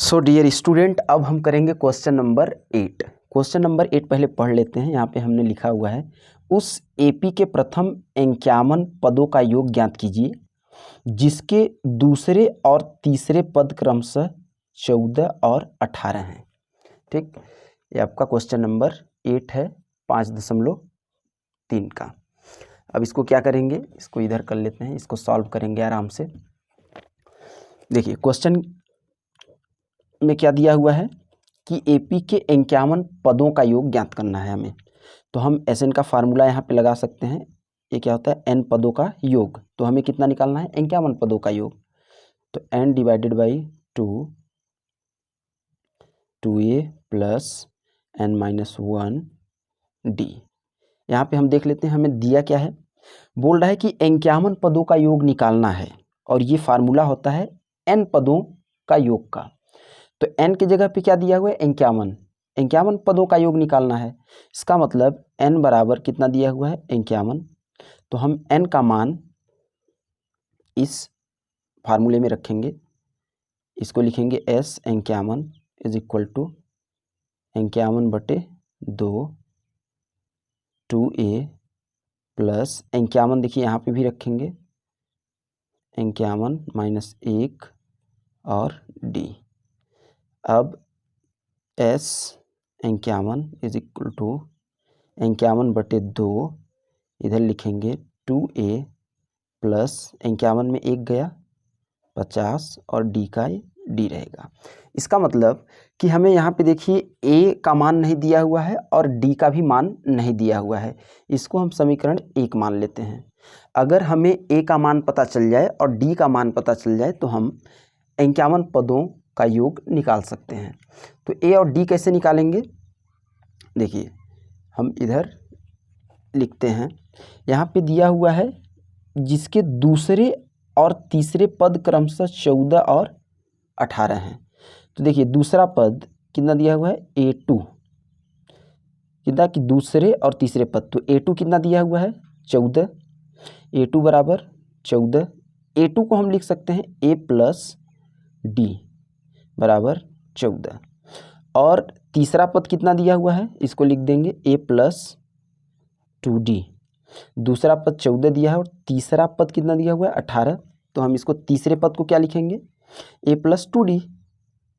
So dear student, अब हम करेंगे क्वेश्चन नंबर 8। क्वेश्चन नंबर 8 पहले पढ़ लेते हैं। यहाँ पे हमने लिखा हुआ है, उस एपी के प्रथम 51 पदों का योग ज्ञात कीजिए जिसके दूसरे और तीसरे पद क्रमशः 14 और 18 हैं। ठीक, ये आपका क्वेश्चन नंबर 8 है 5.3 का। अब इसको क्या करेंगे, इसको इधर कर लेते हैं, इसको सॉल्व करेंगे आराम से। देखिए क्वेश्चन में क्या दिया हुआ है कि एपी के 51 पदों का योग ज्ञात करना है हमें। तो हम एसएन का फार्मूला यहाँ पे लगा सकते हैं। ये क्या होता है, एन पदों का योग। तो हमें कितना निकालना है, 51 पदों का योग। तो n divided by 2a plus n minus 1 d. यहाँ पे हम देख लेते हैं हमें दिया क्या है। बोल रहा है कि 51 पदों का योग निकालना है और ये फार्मूला होता है एन पदों का योग का। तो n की जगह पे क्या दिया हुआ है, 51 पदों का योग निकालना है। इसका मतलब n बराबर कितना दिया हुआ है, 51। तो हम n का मान इस फार्मूले में रखेंगे, इसको लिखेंगे s 51 is equal to 51/2 2a plus 51, देखिए यहाँ पे भी रखेंगे 51 माइनस 1 और d। अब s 51 इज इक्वल टू 51/2, इधर लिखेंगे 2a प्लस 51 में 1 गया 50 और d का d रहेगा। इसका मतलब कि हमें यहाँ पे देखिए a का मान नहीं दिया हुआ है और d का भी मान नहीं दिया हुआ है। इसको हम समीकरण 1 मान लेते हैं। अगर हमें a का मान पता चल जाए और d का मान पता चल जाए तो हम 51 पदों का योग निकाल सकते हैं। तो a और d कैसे निकालेंगे, देखिए हम इधर लिखते हैं। यहाँ पे दिया हुआ है जिसके दूसरे और तीसरे पद क्रमशः 14 और 18 हैं। तो देखिए दूसरा पद कितना दिया हुआ है, a2, कितना कि दूसरे और तीसरे पद। तो a2 कितना दिया हुआ है, 14। a2 बराबर 14। a2 को हम लिख सकते हैं a प्लस d बराबर 14। और तीसरा पद कितना दिया हुआ है, इसको लिख देंगे a प्लस 2d। दूसरा पद 14 दिया है और तीसरा पद कितना दिया हुआ है, 18। तो हम इसको तीसरे पद को क्या लिखेंगे, a plus 2d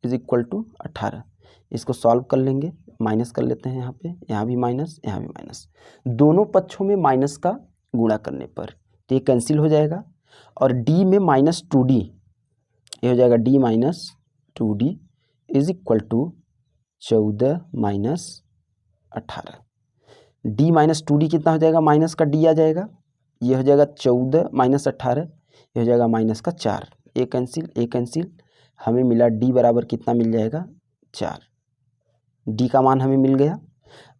is equal to 18। इसको सॉल्व कर लेंगे, माइनस कर लेते हैं यहाँ पे, यहाँ भी माइनस, यहाँ भी माइनस। दोनों पक्षों में माइनस का गुणा करने पर तो ये कैंसिल हो जाएगा और d में माइनस 2d, ये हो जाएगा d minus 2d is equal to 14 minus 18। d minus 2d कितना हो जाएगा, माइनस का d आ जाएगा, ये हो जाएगा 14 माइनस 18, ये हो जाएगा माइनस का 4। ए कैंसिल, हमें मिला d बराबर कितना मिल जाएगा, 4। d का मान हमें मिल गया।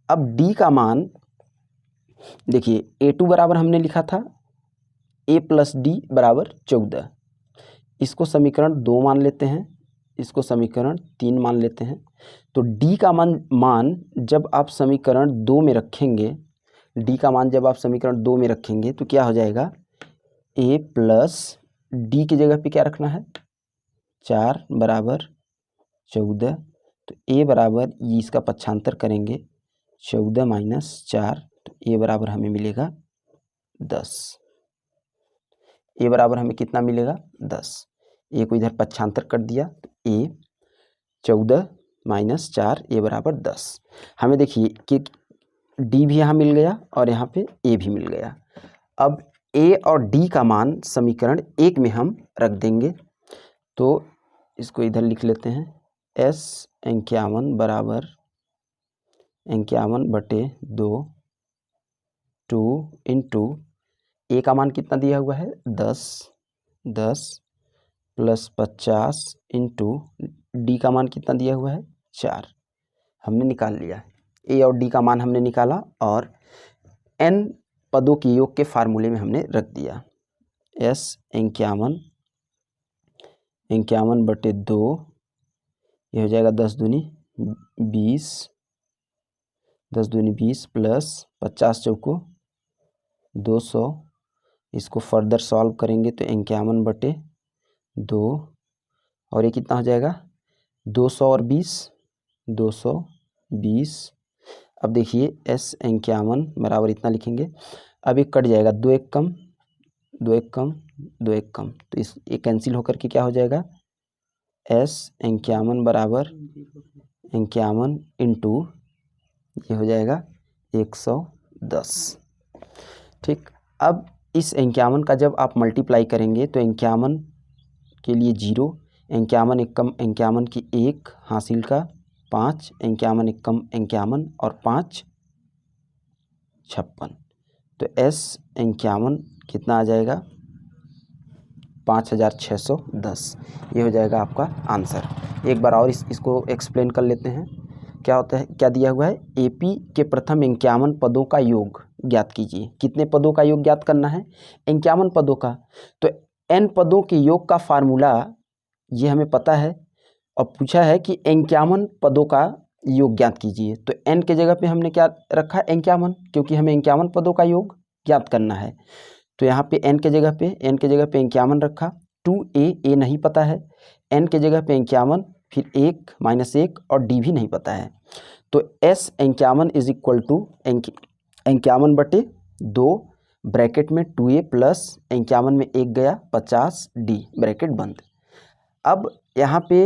अब d का मान देखिए a2 बराबर हमने लिखा था a प्लस d बराबर 14। इसको समीकरण 2 मान लेते हैं, इसको समीकरण 3 मान लेते हैं। तो d का मान जब आप समीकरण 2 में रखेंगे, d का मान जब आप समीकरण 2 में रखेंगे तो क्या हो जाएगा, a प्लस d की जगह पे क्या रखना है, 4 बराबर 14। तो a बराबर, ये इसका पक्षांतर करेंगे 14 माइनस 4, तो a बराबर हमें मिलेगा 10। a बराबर हमें कितना मिलेगा, 10। a को इधर पक्षांतर कर दिया तो a 14 माइनस 4, a बराबर 10। हमें देखिए कि d भी यहाँ मिल गया और यहाँ पे a भी मिल गया। अब a और d का मान समीकरण 1 में हम रख देंगे। तो इसको इधर लिख लेते हैं, s 51 बराबर 51/2 2 इंटू a का मान कितना दिया हुआ है, 10 प्लस 50 इंटू d का मान कितना दिया हुआ है, 4। हमने निकाल लिया, a और d का मान हमने निकाला और n पदों के योग के फार्मूले में हमने रख दिया। s 51/2, ये हो जाएगा 10 दूनी 20 प्लस 50 चौको 200। इसको फर्दर सॉल्व करेंगे तो 51/2 और ये कितना हो जाएगा, 200 और 20, 220। अब देखिए S 51 बराबर इतना लिखेंगे। अब ये कट जाएगा, 2 एक कम, 2 एक कम, 2 एक कम, तो इस ये कैंसिल होकर के क्या हो जाएगा, S 51 बराबर 51 इंटू ये हो जाएगा 110। ठीक, अब इस 51 का जब आप मल्टीप्लाई करेंगे तो 51 के लिए 0, 51 एक कम 51 की 1 हासिल का 5, 51 एक कम 51 और 5 56। तो S 51 कितना आ जाएगा, 5610। ये हो जाएगा आपका आंसर। एक बार और इसको एक्सप्लेन कर लेते हैं। क्या होता है, क्या दिया हुआ है, AP के प्रथम 51 पदों का योग ज्ञात कीजिए। कितने पदों का योग ज्ञात करना है, 51 पदों का। तो n पदों के योग का फार्मूला ये हमें पता है, और पूछा है कि 51 पदों का योग ज्ञात कीजिए। तो n के जगह पे हमने क्या रखा, 51, क्योंकि हमें 51 पदों का योग ज्ञात करना है। तो यहाँ पे n के जगह पे 51 रखा। 2a नहीं पता है, n के जगह पे 51, फिर 1 माइनस 1 और d भी नहीं पता है। तो S 51 is equal to 51/2 bracket में 2a प्लस 51 में 1 गया 50d ब्रैकेट बंद। अब यहाँ पे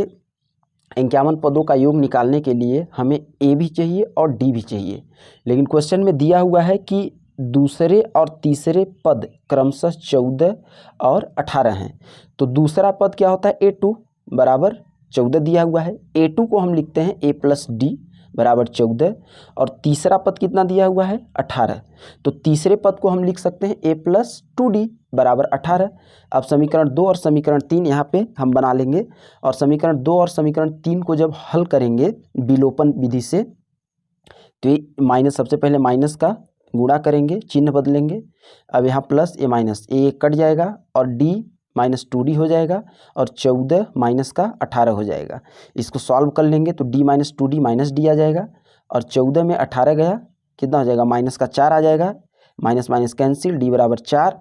51 पदों का योग निकालने के लिए हमें a भी चाहिए और d भी चाहिए, लेकिन क्वेश्चन में दिया हुआ है कि दूसरे और तीसरे पद क्रमशः 14 और 18 हैं। तो दूसरा पद क्या होता है, A2 बराबर 14 दिया हुआ है। A2 को हम लिखते हैं a प्लस डी बराबर 14, और तीसरा पद कितना दिया हुआ है, 18। तो तीसरे पद को हम लिख सकते हैं a प्लस 2d बराबर 18। अब समीकरण 2 और समीकरण 3 यहाँ पे हम बना लेंगे, और समीकरण 2 और समीकरण 3 को जब हल करेंगे विलोपन विधि से, तो ये माइनस, सबसे पहले माइनस का गुणा करेंगे, चिन्ह बदलेंगे। अब यहाँ plus a minus a cut जाएगा और d माइनस 2d हो जाएगा, और 14 माइनस का 18 हो जाएगा। इसको सॉल्व कर लेंगे तो d minus 2d minus d आ जाएगा, और 14 में 18 गया कितना हो जाएगा, माइनस का 4 आ जाएगा। माइनस माइनस कैंसिल, d बराबर 4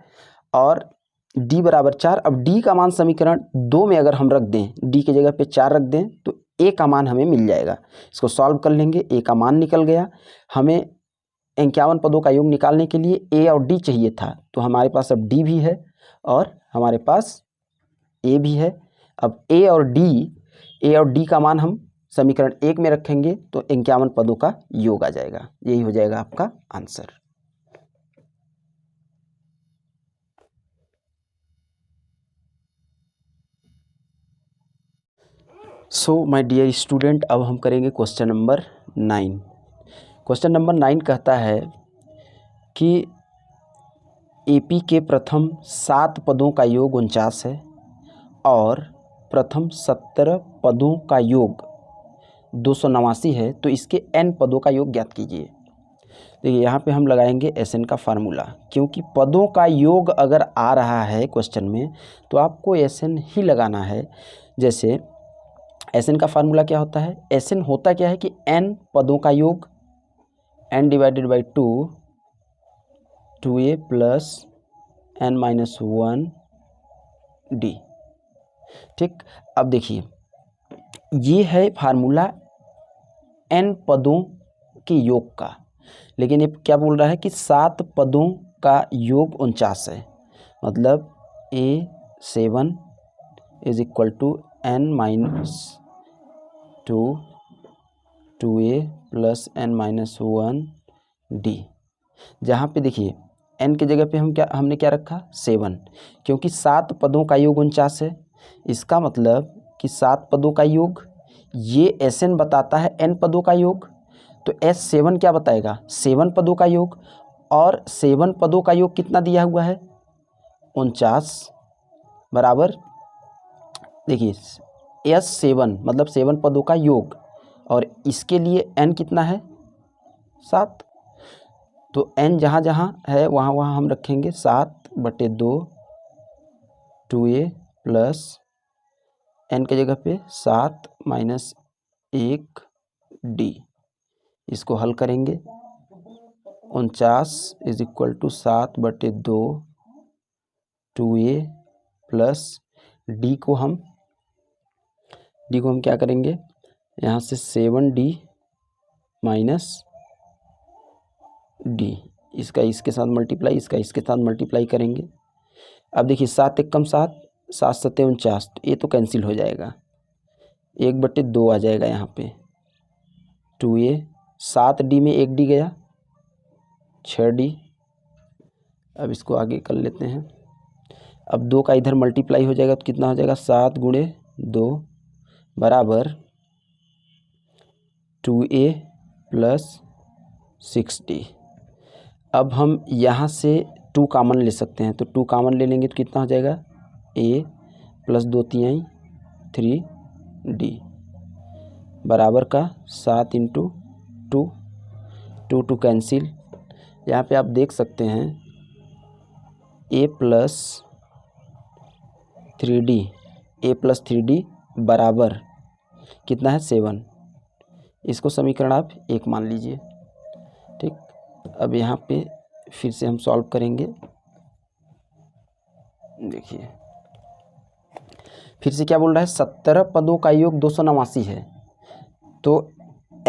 और d बराबर 4। अब d का मान समीकरण 2 में अगर हम रख दें, d की जगह पे 4 रख दें, तो a का मान हमें मिल जाएगा। इसको सॉल्व कर लेंगे, a का मान निकल गया। हमें 51 पदों का योग निकालने के लिए a और d चाहिए था, तो हमारे पास अब d भी है और हमारे पास a भी है। अब a और d का मान हम समीकरण 1 में रखेंगे तो 51 पदों का योग आ जाएगा। यही हो जाएगा आपका answer. So my dear student, अब हम करेंगे क्वेश्चन नंबर 9। क्वेश्चन नंबर 9 कहता है कि AP के प्रथम 7 पदों का योग 49 है और प्रथम 17 पदों का योग 289 है, तो इसके n पदों का योग ज्ञात कीजिए। देखिए यहाँ पे हम लगाएंगे SN का फार्मूला, क्योंकि पदों का योग अगर आ रहा है क्वेश्चन में तो आपको SN ही लगाना है। जैसे SN का फार्मूला क्या होता है, SN होता क्या है कि n पदों का योग, n divided by 2, 2a plus n minus 1d। ठीक, अब देखिए ये है फार्मूला n पदों के योग का, लेकिन ये क्या बोल रहा है कि 7 पदों का योग 49 है। मतलब A7 is equal to n minus 2 2a plus n minus 1d। जहाँ पे देखिए n की जगह पे हमने क्या रखा, 7, क्योंकि 7 पदों का योग 49 है। इसका मतलब कि 7 पदों का योग, ये SN बताता है n पदों का योग, तो S7 क्या बताएगा, 7 पदों का योग। और 7 पदों का योग कितना दिया हुआ है, 49 बराबर, देखिए S7 मतलब 7 पदों का योग, और इसके लिए n कितना है, 7। तो n जहाँ जहाँ है वहाँ वहाँ हम रखेंगे 7/2 2a प्लस n के जगह पे 7 माइनस 1d। इसको हल करेंगे, 49 is equal to 7/2 2a plus d को हम डी को हम क्या करेंगे, यहाँ से 7D माइनस डी, इसका इसके साथ मल्टीप्लाई, इसका इसके साथ मल्टीप्लाई करेंगे। अब देखिए 7 एक कम 7, 7 7 49, तो ये तो कैंसिल हो जाएगा, 1/2 आ जाएगा यहाँ पे, 2A, 7D में 1D गया, 6D। अब इसको आगे कर लेते हैं। अब 2 का इधर मल्टीप्लाई हो जाएगा तो कितना हो जाएगा, 7 × 2 बराबर 2A + 6D। अब हम यहाँ से 2 कॉमन ले सकते हैं, तो 2 कॉमन ले लेंगे तो कितना हो जाएगा, A + 2 3 3D बराबर का 7 × 2, 2 2 कैंसिल। यहाँ पे आप देख सकते हैं A + 3D बराबर कितना है, 7। इसको समीकरण आप 1 मान लीजिए। ठीक, अब यहाँ पे फिर से हम सॉल्व करेंगे। देखिए फिर से क्या बोल रहा है, 17 पदों का योग 289 है। तो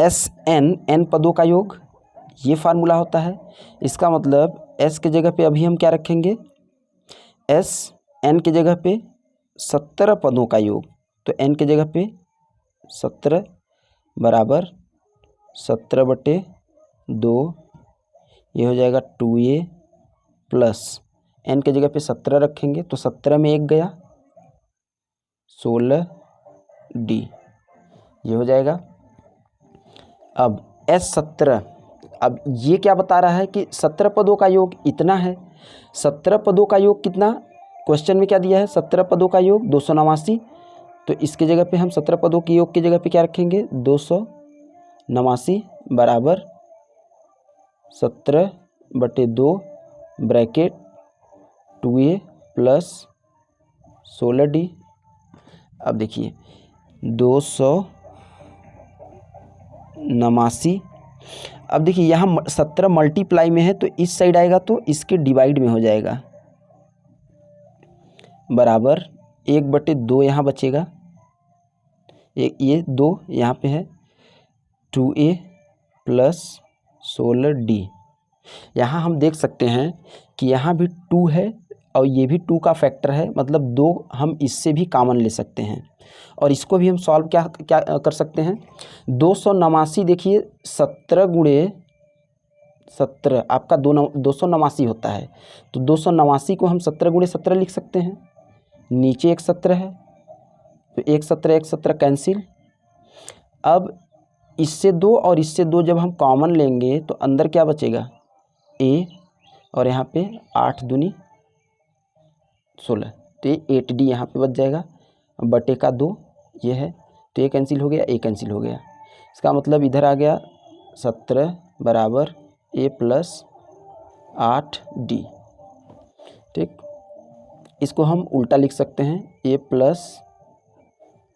SN, n पदों का योग, ये फार्मूला होता है। इसका मतलब S के जगह पे अभी हम क्या रखेंगे, S n की जगह पे 17 पदों का योग, तो n की जगह पे 17 बराबर 17/2, ये हो जाएगा 2A प्लस n की जगह पे 17 रखेंगे तो 17 में 1 गया, 16D, ये हो जाएगा। अब S17, अब ये क्या बता रहा है कि 17 पदों का योग इतना है। 17 पदों का योग कितना, क्वेश्चन में क्या दिया है, 17 पदों का योग 289, तो इसके जगह पे हम 17 पदों के योग की जगह पे क्या रखेंगे, 289 बराबर 17/2 ब्रैकेट 2A + 16D। अब देखिए 289, अब देखिए यहाँ 17 मल्टीप्लाई में है तो इस साइड आएगा तो इसके डिवाइड में हो जाएगा, बराबर 1/2 यहाँ बचेगा, ये 2 यहाँ पे है, 2A + 16D। यहाँ हम देख सकते हैं कि यहाँ भी 2 है और ये भी 2 का फैक्टर है, मतलब 2 हम इससे भी कॉमन ले सकते हैं और इसको भी हम सॉल्व क्या कर सकते हैं। 289 देखिए 17 × 17 आपका 289 होता है, तो 289 को हम 17 × 17 लिख सकते हैं। नीचे एक 17 है तो 1 17 1 17 कैंसिल। अब इससे 2 और इससे 2 जब हम कॉमन लेंगे तो अंदर क्या बचेगा, A, और यहाँ पे 8 दूनी 16, तो ये 8D यहाँ पे बच जाएगा, बटे का 2 ये है, तो ये कैंसिल हो गया, A कैंसिल हो गया। इसका मतलब इधर आ गया 17 बराबर A + 8D। ठीक, इसको हम उल्टा लिख सकते हैं, A +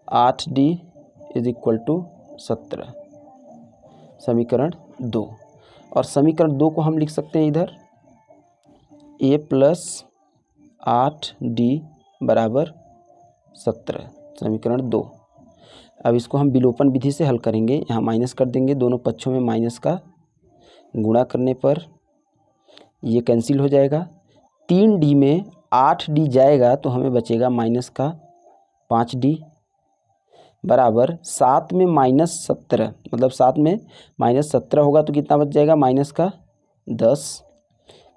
8D = 17, समीकरण 2। और समीकरण 2 को हम लिख सकते हैं इधर A + 8D बराबर 17, समीकरण 2। अब इसको हम विलोपन विधि से हल करेंगे, यहाँ माइनस कर देंगे, दोनों पक्षों में माइनस का गुणा करने पर ये कैंसिल हो जाएगा। 3D में 8D जाएगा तो हमें बचेगा माइनस का 5D बराबर 7 में -17, मतलब 7 में -17 होगा तो कितना बच जाएगा, माइनस का 10,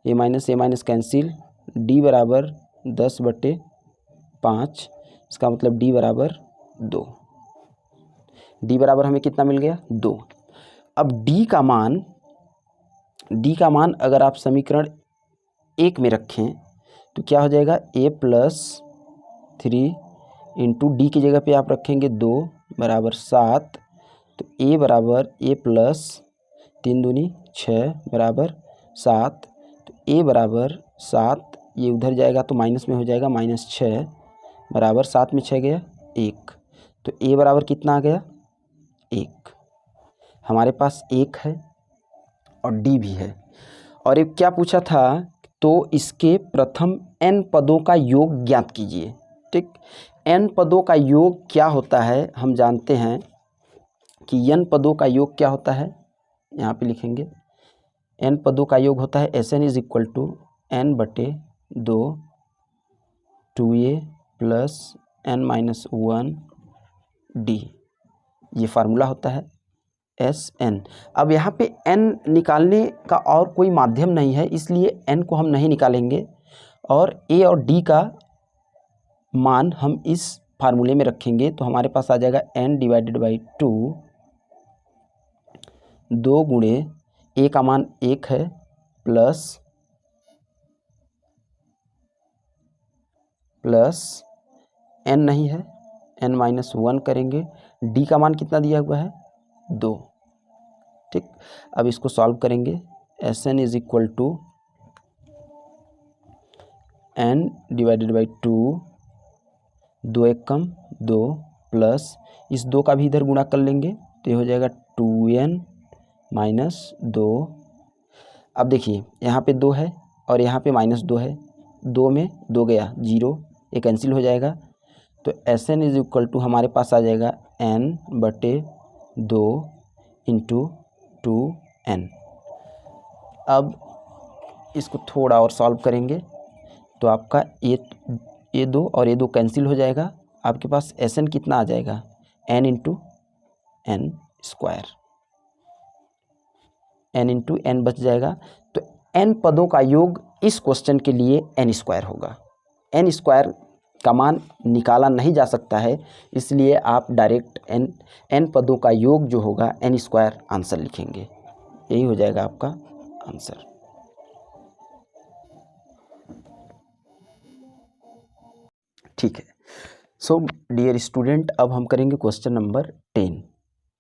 ये माइनस कैंसिल, D बराबर 10/5, इसका मतलब D बराबर 2। D बराबर हमें कितना मिल गया, 2। अब D का मान अगर आप समीकरण 1 में रखें तो क्या हो जाएगा, A + 3 इंटू D की जगह पे आप रखेंगे 2 बराबर 7, तो A बराबर A + 3 दूनी 6 बराबर 7, तो A बराबर 7, ये उधर जाएगा तो माइनस में हो जाएगा, -6 बराबर 7 में 6 गया 1, तो A बराबर कितना आ गया, 1। हमारे पास 1 है और D भी है। और एक क्या पूछा था, तो इसके प्रथम n पदों का योग ज्ञात कीजिए। ठीक। n पदों का योग क्या होता है, हम जानते हैं कि n पदों का योग क्या होता है, यहाँ पे लिखेंगे n पदों का योग होता है Sn is equal to n/2 2a plus n-1d, ये फार्मूला होता है Sn। अब यहाँ पे n निकालने का और कोई माध्यम नहीं है, इसलिए n को हम नहीं निकालेंगे और a और d का मान हम इस फार्मूले में रखेंगे। तो हमारे पास आ जाएगा n/2, 2 गुणे a का मान 1 है प्लस n नहीं है, n-1 करेंगे, d का मान कितना दिया हुआ है 2। ठीक, अब इसको सॉल्व करेंगे। Sn is equal to n/2, 2 एक कम 2 प्लस इस 2 का भी इधर गुणा कर लेंगे तो ये हो जाएगा 2n - 2। अब देखिए यहाँ पे 2 है और यहाँ पे -2 है, 2 में 2 गया 0, ये कैंसिल हो जाएगा। तो Sn इज इक्वल टू हमारे पास आ जाएगा n/2 इंटू 2n। अब इसको थोड़ा और सॉल्व करेंगे तो आपका ये 2 और ये 2 कैंसिल हो जाएगा, आपके पास Sn कितना आ जाएगा n into n square, n into n बच जाएगा। तो n पदों का योग इस क्वेश्चन के लिए n स्क्वायर होगा। n स्क्वायर का मान निकाला नहीं जा सकता है, इसलिए आप डायरेक्ट n पदों का योग जो होगा n स्क्वायर आंसर लिखेंगे, यही हो जाएगा आपका आंसर। ठीक है। सो डियर स्टूडेंट, अब हम करेंगे क्वेश्चन नंबर 10।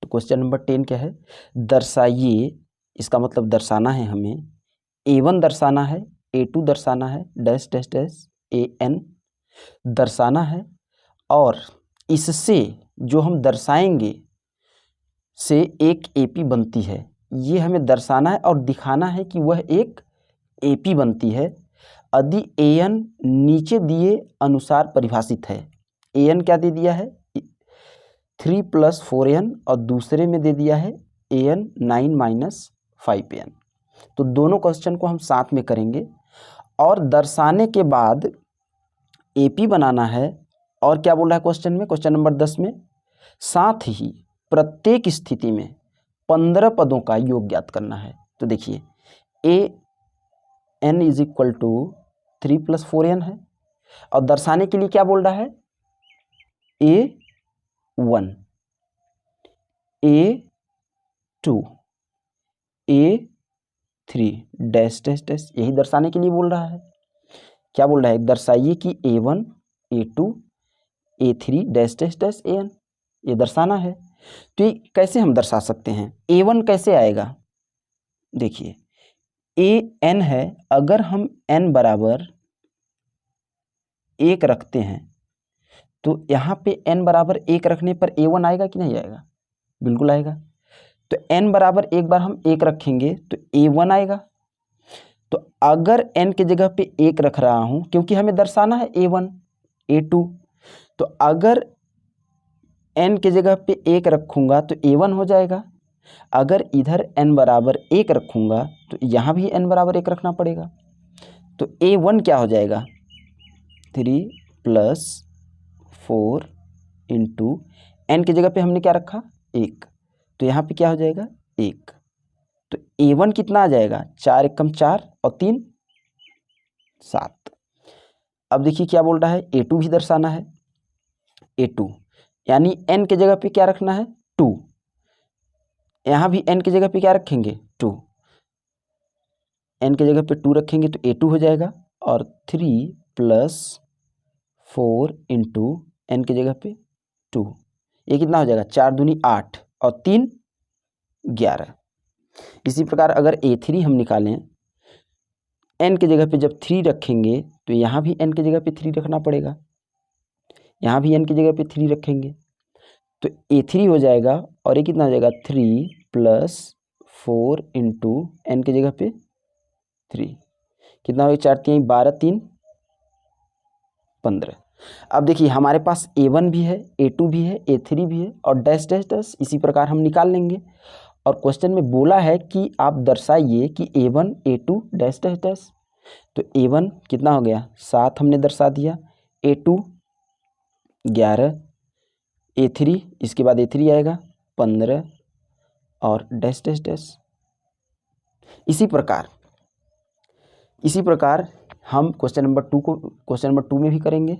तो क्वेश्चन नंबर 10 क्या है, दर्शाइए, इसका मतलब दर्शाना है हमें, a1 दर्शाना है, a2 दर्शाना है, डैश डैश डैश an दर्शाना है, और इससे जो हम दर्शाएंगे से एक AP बनती है, ये हमें दर्शाना है और दिखाना है कि वह एक AP बनती है यदि an नीचे दिए अनुसार परिभाषित है। an क्या दे दिया है 3 + 4n और दूसरे में दे दिया है an 9 - 5n। तो दोनों क्वेश्चन को हम साथ में करेंगे और दर्शाने के बाद AP बनाना है। और क्या बोल रहा है क्वेश्चन में, क्वेश्चन नंबर 10 में, साथ ही प्रत्येक स्थिति में 15 पदों का योग ज्ञात करना है। तो देखिए an is equal to 3 + 4n है और दर्शाने के लिए क्या बोल रहा है a1, a2, a3 dash dash dash, यही दर्शाने के लिए बोल रहा है। क्या बोल रहा है, दर्शाइए कि a1, a2, a3 dash dash dash an, ये दर्शाना है। तो ये कैसे हम दर्शा सकते हैं, a1 कैसे आएगा, देखिए an है, अगर हम n बराबर 1 रखते हैं तो यहाँ पे n बराबर 1 रखने पर a1 आएगा कि नहीं आएगा, बिल्कुल आएगा। तो n बराबर एक बार हम 1 रखेंगे तो a1 आएगा। तो अगर n के जगह पे 1 रख रहा हूँ, क्योंकि हमें दर्शाना है a1, a2, तो अगर n के जगह पे 1 रखूँगा तो a1 हो जाएगा। अगर इधर n बराबर 1 रखूँगा तो यहाँ भी n बराबर 1 रखना पड़ेगा। तो a1 क्या हो जाएगा 3 + 4 इंटू n की जगह पे हमने क्या रखा 1, तो यहाँ पे क्या हो जाएगा 1। तो a1 कितना आ जाएगा 4 × 4 और 3 7। अब देखिए क्या बोल रहा है a2 भी दर्शाना है, a2 यानी n के जगह पे क्या रखना है 2, यहाँ भी n की जगह पे क्या रखेंगे 2, n की जगह पे 2 रखेंगे तो a2 हो जाएगा। और 3 + 4 इंटू n की जगह पे 2, ये कितना हो जाएगा 4 दूनी 8 और 3 11। इसी प्रकार अगर a3 हम निकालें, n की जगह पे जब 3 रखेंगे तो यहाँ भी n की जगह पे 3 रखना पड़ेगा, यहाँ भी n की जगह पे 3 रखेंगे तो a3 हो जाएगा। और ये कितना हो जाएगा 3 + 4 इंटू n की जगह पे 3, कितना हो गया 4 × 3 = 12, 3 = 15। अब देखिए हमारे पास A1 भी है, A2 भी है, A3 भी है और डैश डैश डैश इसी प्रकार हम निकाल लेंगे। और क्वेश्चन में बोला है कि आप दर्शाइए कि A1 A2 dash dash dash. तो A1 कितना हो गया 7 हमने दर्शा दिया, A2 11, A3 इसके बाद A3 आएगा 15 और डैश डैश डैश। इसी प्रकार हम क्वेश्चन नंबर 2 में भी करेंगे।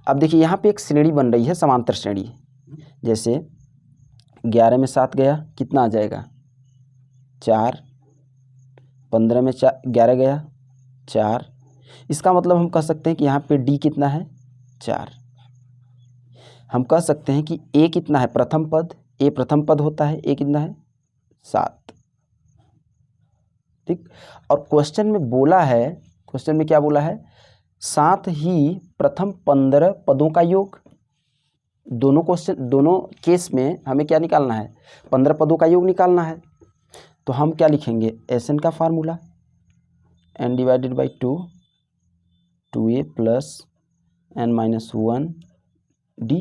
अब देखिए यहाँ पे एक श्रेणी बन रही है, समांतर श्रेणी। जैसे 11 में 7 गया कितना आ जाएगा 4, 15 में 11 गया 4। इसका मतलब हम कह सकते हैं कि यहाँ पे D कितना है 4। हम कह सकते हैं कि A कितना है प्रथम पद, A प्रथम पद होता है, A कितना है 7। ठीक। और क्वेश्चन में क्या बोला है, साथ ही प्रथम 15 पदों का योग। दोनों केस में हमें क्या निकालना है 15 पदों का योग निकालना है। तो हम क्या लिखेंगे SN का formula n divided by 2 2a plus n minus 1 d।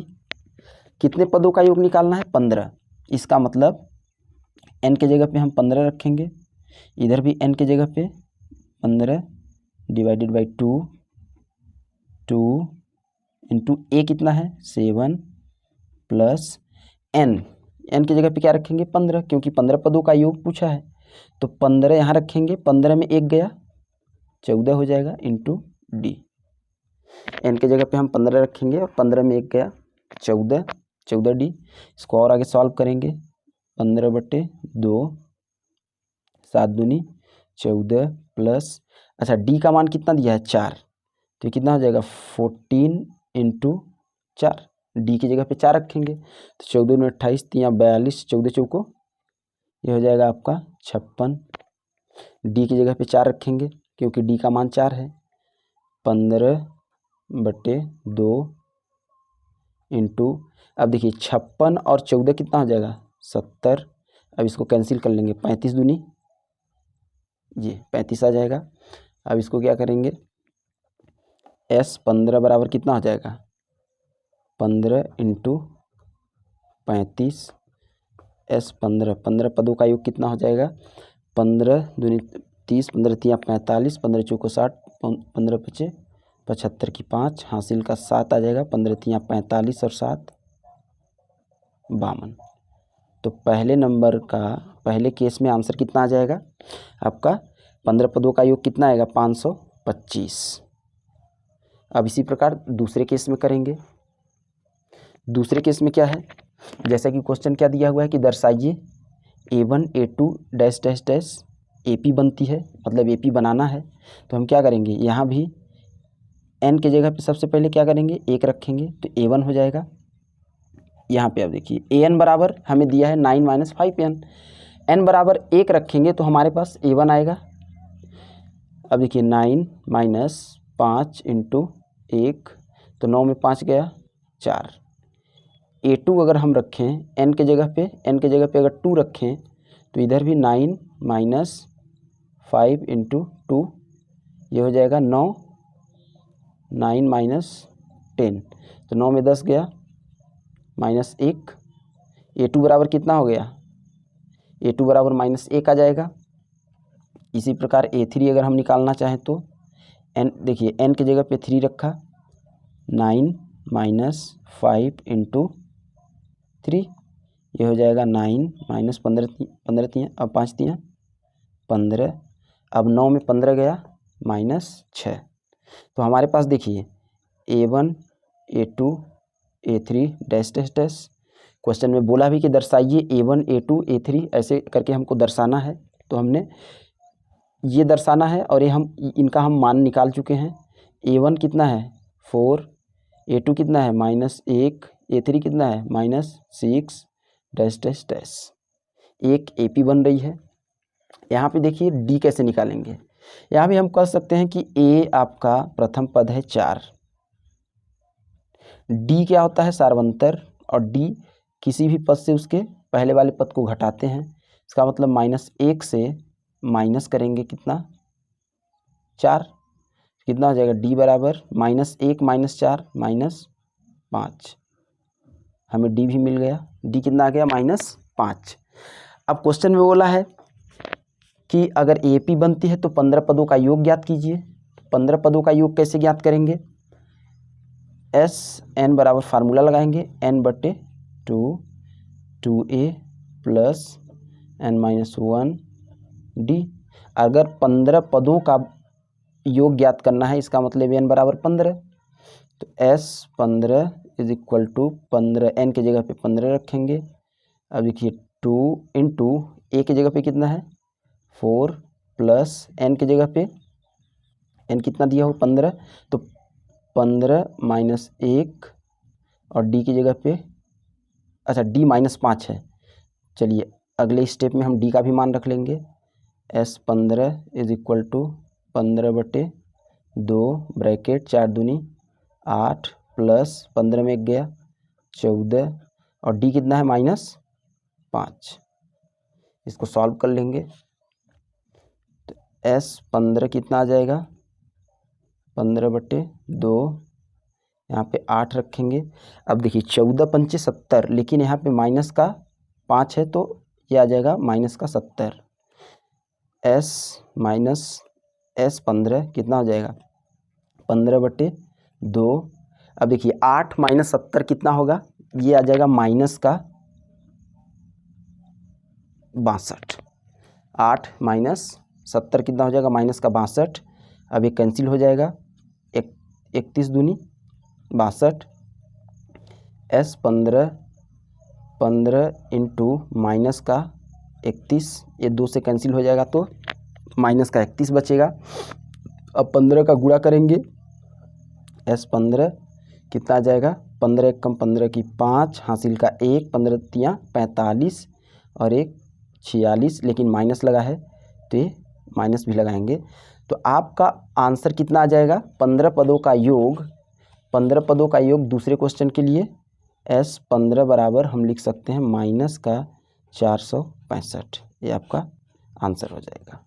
कितने पदों का योग निकालना है 15। इसका मतलब n के जगह पे हम 15 रखेंगे, इधर भी n के जगह पे 15 डिवाइडेड बाई 2 इंटू a कितना है 7 प्लस n की जगह पे क्या रखेंगे 15, क्योंकि 15 पदों का योग पूछा है। तो 15 यहाँ रखेंगे, 15 में 1 गया 14 हो जाएगा इंटू डी। n की जगह पे हम 15 रखेंगे और 15 में 1 गया 14 डी। इसको और आगे सॉल्व करेंगे 15/2 7 दूनी 14 प्लस अच्छा डी का मान कितना दिया है 4, तो ये कितना हो जाएगा 14 इंटू 4। डी की जगह पे 4 रखेंगे तो 14 में 28 3 42 14 चौको ये हो जाएगा आपका 56। डी की जगह पे 4 रखेंगे क्योंकि डी का मान 4 है, 15/2 इंटू अब देखिए 56 और 14 कितना हो जाएगा 70। अब इसको कैंसिल कर लेंगे 35 दूनी ये 35 आ जाएगा। अब इसको क्या करेंगे S15 बराबर कितना हो जाएगा 15 इंटू 35 S15 15 पदों का योग कितना हो जाएगा 15 दूनी 30 15 3 45 15 चौको 60 15 पचे 75 की 5 हासिल का 7 आ जाएगा 15 3 45 और 7 52। तो पहले केस में आंसर कितना आ जाएगा आपका 15 पदों का योग कितना आएगा 525। अब इसी प्रकार दूसरे केस में करेंगे। दूसरे केस में क्या है, जैसा कि क्वेश्चन क्या दिया हुआ है कि दर्शाइए A1 A2 dash dash dash AP बनती है, मतलब AP बनाना है। तो हम क्या करेंगे यहाँ भी n के जगह पे सबसे पहले क्या करेंगे 1 रखेंगे तो A1 हो जाएगा। यहाँ पे अब देखिए AN बराबर हमें दिया है 9 माइनस 5n, n बराबर 1 रखेंगे तो हमारे पास A1 आएगा। अब देखिए 9 माइनस 5 इंटू 1 तो 9 में 5 गया 4। A2 अगर हम रखें n के जगह पे अगर 2 रखें तो इधर भी 9 माइनस 5 इंटू 2 ये हो जाएगा 9 9 माइनस 10 तो 9 में 10 गया माइनस 1। A2 बराबर कितना हो गया A2 बराबर -1 आ जाएगा। इसी प्रकार A3 अगर हम निकालना चाहें तो n देखिए n की जगह पे 3 रखा 9 माइनस 5 इंटू 3 ये हो जाएगा 9 माइनस 15 अब 5 3 15। अब 9 में 15 गया -6। तो हमारे पास देखिए A1 A2 A3 dash dash dash. Question में बोला भी कि दर्शाइए A1 A2 A3 ऐसे करके हमको दर्शाना है। तो हमने ये दर्शाना है और ये इनका हम मान निकाल चुके हैं। A1 कितना है 4, A2 कितना है -1, A3 कितना है -6 डैश डैश डैश। एक AP बन रही है। यहाँ पे देखिए D कैसे निकालेंगे। यहाँ भी हम कह सकते हैं कि A आपका प्रथम पद है 4, D क्या होता है सार्वंतर और D किसी भी पद से उसके पहले वाले पद को घटाते हैं। इसका मतलब -1 से माइनस करेंगे कितना 4, कितना हो जाएगा, डी बराबर -1 -4 -5, हमें डी भी मिल गया, डी कितना आ गया -5। अब क्वेश्चन में बोला है कि अगर AP बनती है तो 15 पदों का योग ज्ञात कीजिए। 15 पदों का योग कैसे ज्ञात करेंगे, SN बराबर फार्मूला लगाएंगे n/2 2a plus n-1 d। अगर 15 पदों का योग ज्ञात करना है, इसका मतलब n बराबर 15, तो S15 is equal to 15, n की जगह पे 15 रखेंगे। अब देखिए 2 इंटू a की जगह पे कितना है 4 प्लस n की जगह पे n कितना दिया हो 15, तो 15 -1 और d की जगह पे, अच्छा d -5 है। चलिए अगले स्टेप में हम d का भी मान रख लेंगे। S15 is equal to 15/2 bracket 4 दूनी 8 प्लस 15 में 1 गया 14 और d कितना है -5। इसको सॉल्व कर लेंगे तो S15 कितना आ जाएगा 15/2, यहाँ पे 8 रखेंगे। अब देखिए 14 पंचे 70, लेकिन यहाँ पे माइनस का 5 है तो ये आ जाएगा -70। S15 कितना हो जाएगा 15/2। अब देखिए 8 - 70 कितना होगा, ये आ जाएगा -62। 8 - 70 कितना हो जाएगा -62। अब ये कैंसिल हो जाएगा, 31 दूनी 62। S15 15 इंटू -31, ये 2 से कैंसिल हो जाएगा तो -31 बचेगा। अब 15 का गुणा करेंगे, S15 कितना आ जाएगा 15 एक कम 15 की 5, हासिल का 1, 15 तियाँ 45 और 1 46, लेकिन माइनस लगा है तो ये माइनस भी लगाएंगे। तो आपका आंसर कितना आ जाएगा 15 पदों का योग, 15 पदों का योग दूसरे क्वेश्चन के लिए S15 बराबर हम लिख सकते हैं -465। ये आपका आंसर हो जाएगा।